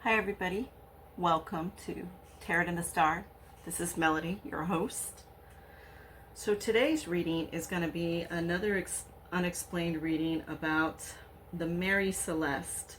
Hi everybody, welcome to Tarot and the Star. This is Melody, your host. So today's reading is going to be another unexplained reading about the Mary Celeste.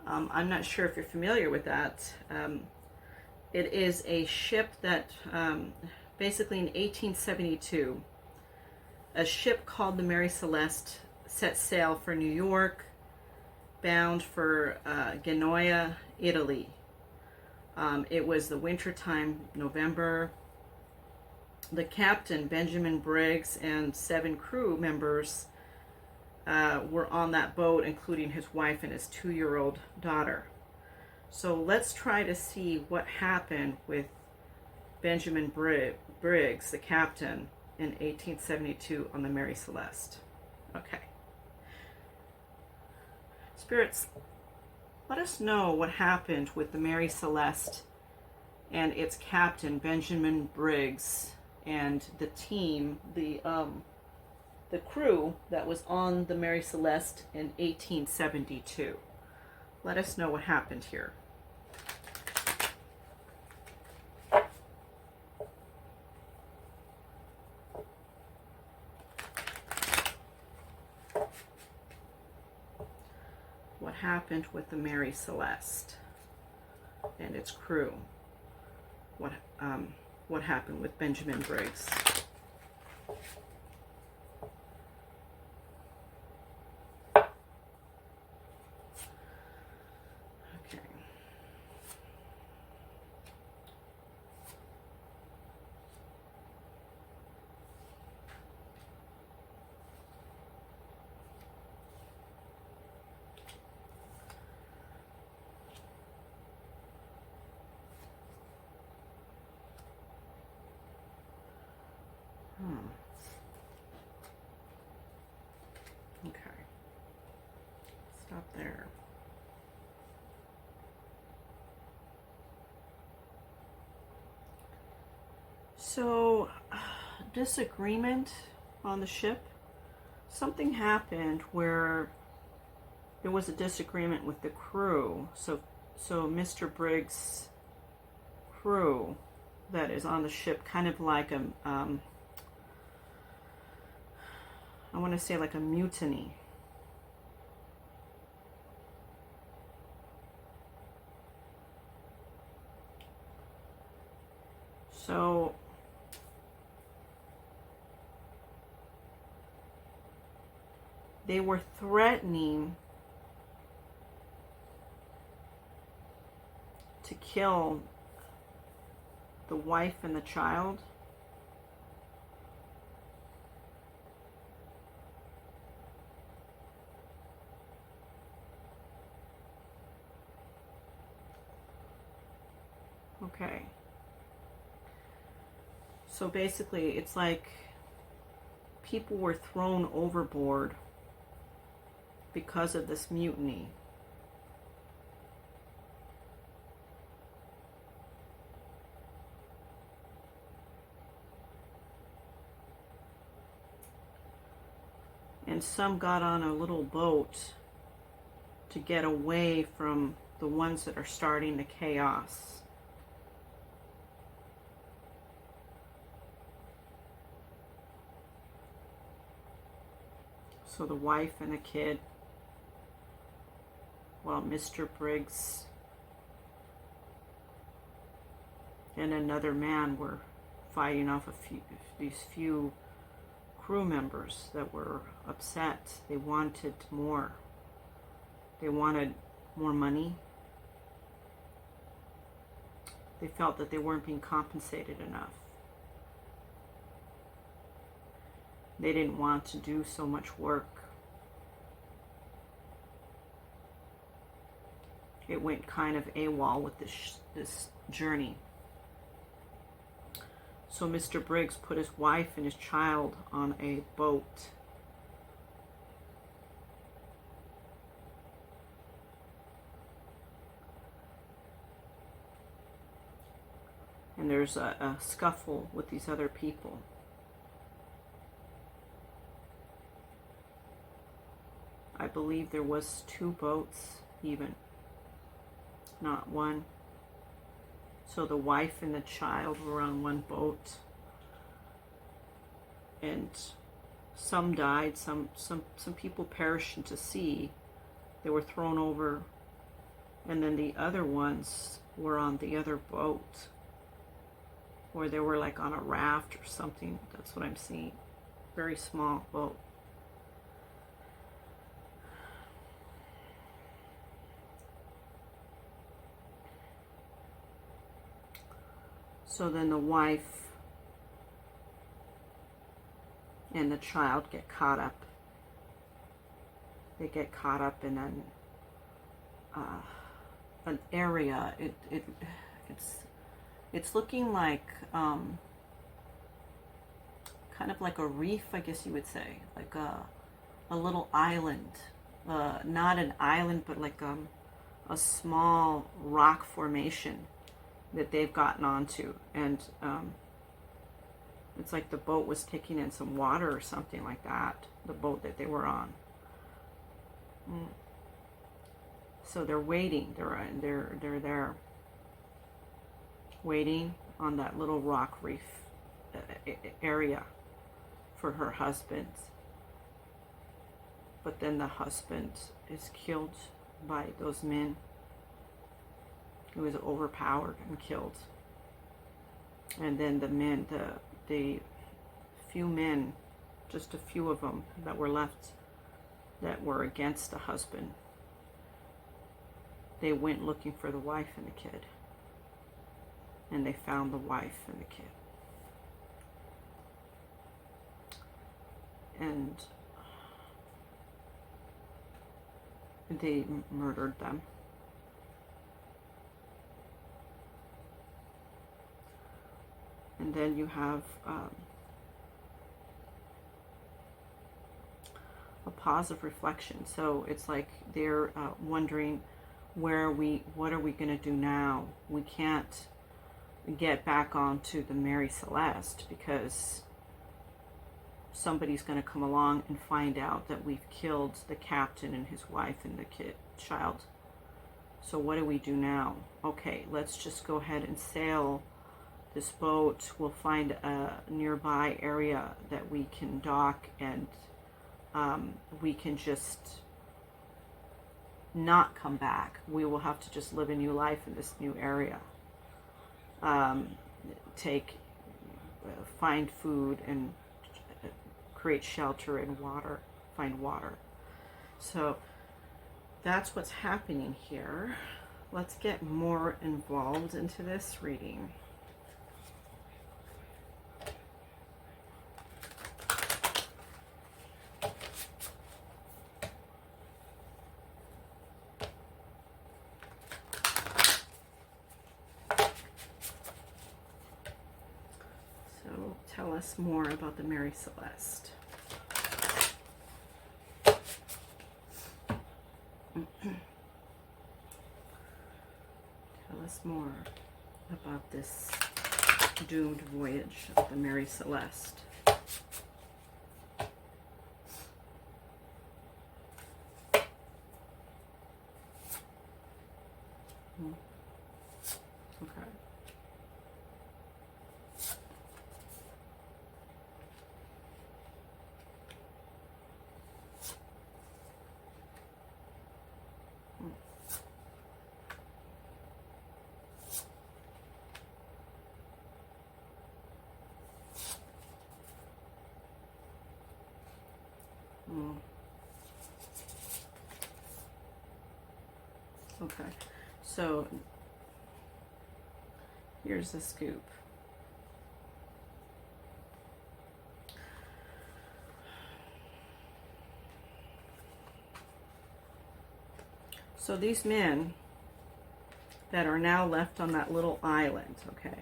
I'm not sure if you're familiar with that. It is a ship that basically in 1872, a ship called the Mary Celeste set sail for New York, bound for Genoa, Italy. It was the wintertime, November. The captain, Benjamin Briggs, and 7 crew members were on that boat, including his wife and his 2-year-old daughter. So let's try to see what happened with Benjamin Briggs, the captain, in 1872 on the Mary Celeste. Okay. Spirits, let us know what happened with the Mary Celeste and its captain, Benjamin Briggs, and the team, the crew that was on the Mary Celeste in 1872. Let us know what happened here. What happened with the Mary Celeste and its crew? What happened with Benjamin Briggs? Okay. Okay. Stop there. So, disagreement on the ship. Something happened where there was a disagreement with the crew. So Mr. Briggs' crew that is on the ship, kind of like a I want to say like a mutiny. So they were threatening to kill the wife and the child. Okay. So basically, it's like people were thrown overboard because of this mutiny. And some got on a little boat to get away from the ones that are starting the chaos. So the wife and the kid, while Mr. Briggs and another man were fighting off these few crew members that were upset. They wanted more. They wanted more money. They felt that they weren't being compensated enough. They didn't want to do so much work. It went kind of AWOL with this journey. So Mr. Briggs put his wife and his child on a boat. And there's a scuffle with these other people. I believe there was 2 boats even. not one. So the wife and the child were on one boat, and some died, some people perished into sea. They were thrown over, and then the other ones were on the other boat, or they were like on a raft or something. That's what I'm seeing. Very small boat. So then the wife and the child get caught up. They get caught up in an area. It's looking like kind of like a reef, I guess you would say, like a little island. Not an island, but like a small rock formation that they've gotten onto, and it's like the boat was taking in some water or something like that, the boat that they were on. So they're waiting, they're there waiting on that little rock reef area for her husband. But then the husband is killed by those men. He was overpowered and killed. And then the men, the few men, just a few of them that were left that were against the husband, they went looking for the wife and the kid. And they found the wife and the kid. And they murdered them. And then you have a pause of reflection. So it's like they're wondering, what are we going to do now? We can't get back onto the Mary Celeste because somebody's going to come along and find out that we've killed the captain and his wife and the child. So what do we do now? Okay, let's just go ahead and sail this boat. We'll find a nearby area that we can dock, and we can just not come back. We will have to just live a new life in this new area. Find food and create shelter and water, find water. So that's what's happening here. Let's get more involved into this reading. So tell us more about the Mary Celeste. Tell us more about this doomed voyage of the Mary Celeste. Okay. Okay, so here's the scoop. So these men that are now left on that little island, okay,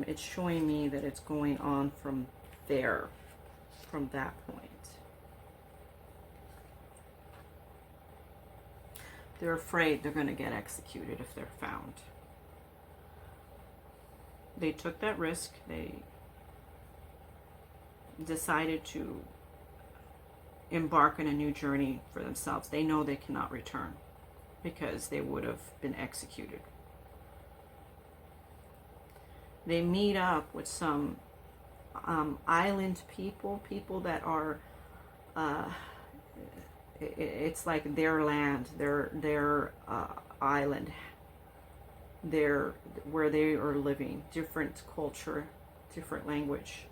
it's showing me that it's going on from there, from that point. They're afraid they're going to get executed if they're found. They took that risk. They decided to embark on a new journey for themselves. They know they cannot return. because they would have been executed. They meet up with some island people that are, it's like their land, their island, where they are living, different culture, different language.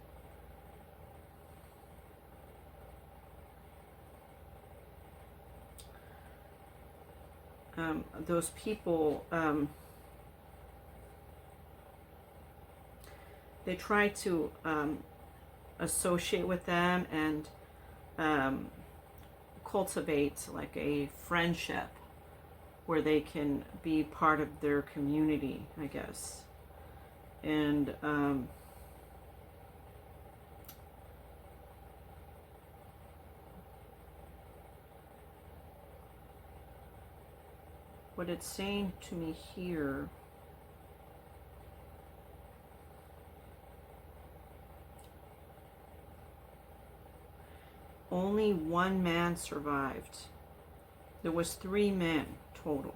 Those people, they try to associate with them and cultivate like a friendship where they can be part of their community, I guess. And what it's saying to me here, only one man survived. There was 3 men total,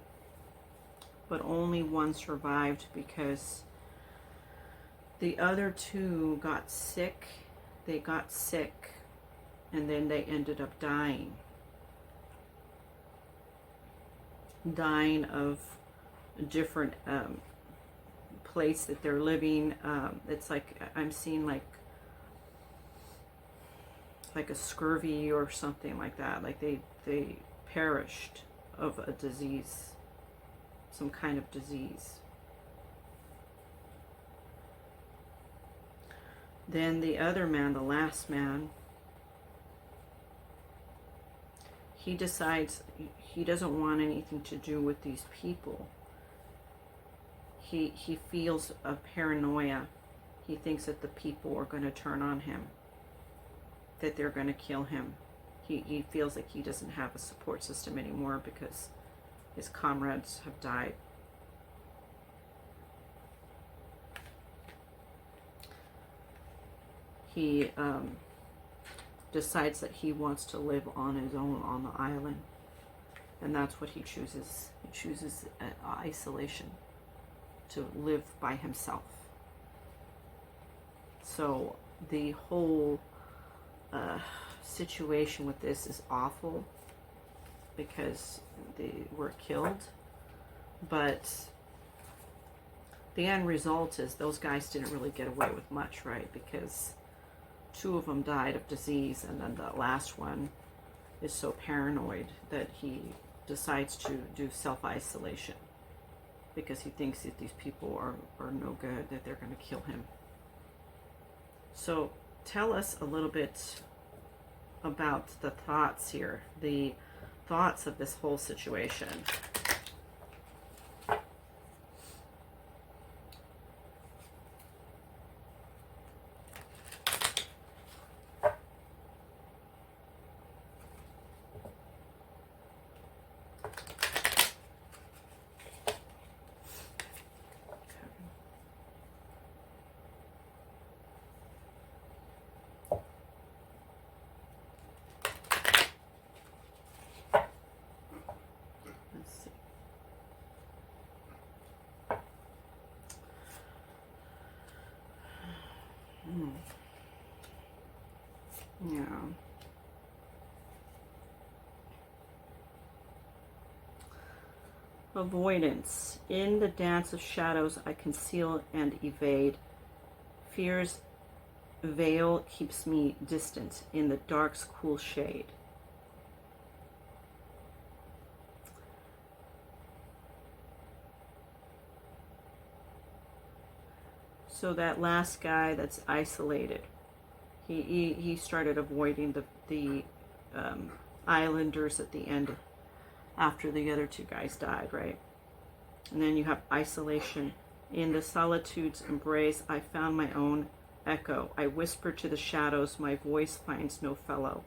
but only one survived because the other 2 got sick. They got sick and then they ended up dying of a different place that they're living. It's like I'm seeing like a scurvy or something like that. Like they perished of a disease, some kind of disease. Then the other man, the last man, he decides he doesn't want anything to do with these people. He feels a paranoia. He thinks that the people are going to turn on him, that they're going to kill him. He feels like he doesn't have a support system anymore because his comrades have died. He decides that he wants to live on his own on the island, and that's what he chooses. He chooses isolation, to live by himself. So the whole situation with this is awful because they were killed, but the end result is those guys didn't really get away with much, right? Because 2 of them died of disease, and then the last one is so paranoid that he decides to do self-isolation because he thinks that these people are no good, that they're going to kill him. So tell us a little bit about the thoughts here, the thoughts of this whole situation. Yeah. Avoidance. In the dance of shadows, I conceal and evade. Fear's veil keeps me distant in the dark's cool shade. So that last guy that's isolated, he started avoiding the islanders at the end after the other 2 guys died, right? And then you have isolation. In the solitude's embrace, I found my own echo. I whisper to the shadows, my voice finds no fellow.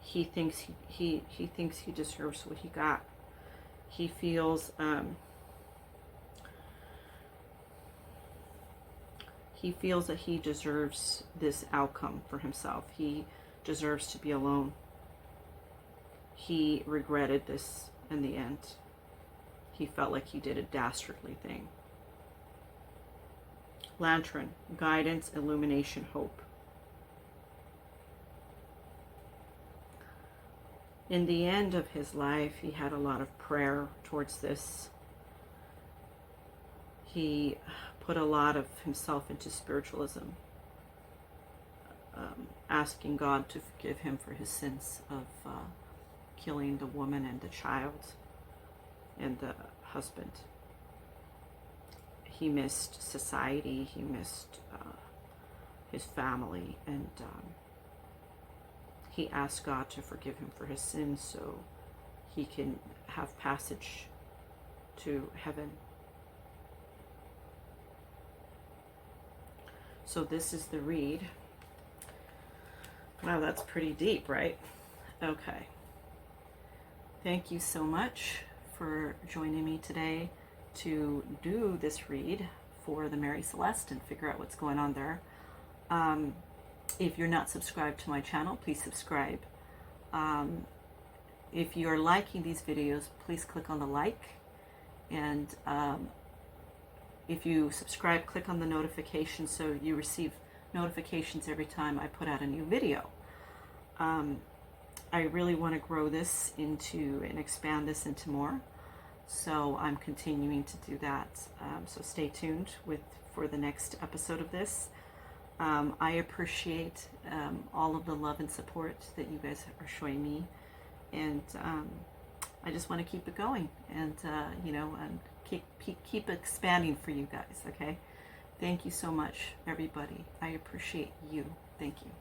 He thinks he thinks he deserves what he got. He feels that he deserves this outcome for himself. He deserves to be alone. He regretted this in the end. He felt like he did a dastardly thing. Lantern, guidance, illumination, hope. In the end of his life, he had a lot of prayer towards this. He put a lot of himself into spiritualism, asking God to forgive him for his sins of killing the woman and the child and the husband. He missed society, he missed his family, and he asked God to forgive him for his sins so he can have passage to heaven. So this is the read. Wow, that's pretty deep, right? Okay. Thank you so much for joining me today to do this read for the Mary Celeste and figure out what's going on there. If you're not subscribed to my channel, please subscribe. If you're liking these videos, please click on the like. And if you subscribe, click on the notification so you receive notifications every time I put out a new video. I really want to grow this into and expand this into more. So I'm continuing to do that. So stay tuned for the next episode of this. I appreciate all of the love and support that you guys are showing me, and I just want to keep it going, and and keep expanding for you guys. Okay, thank you so much, everybody. I appreciate you. Thank you.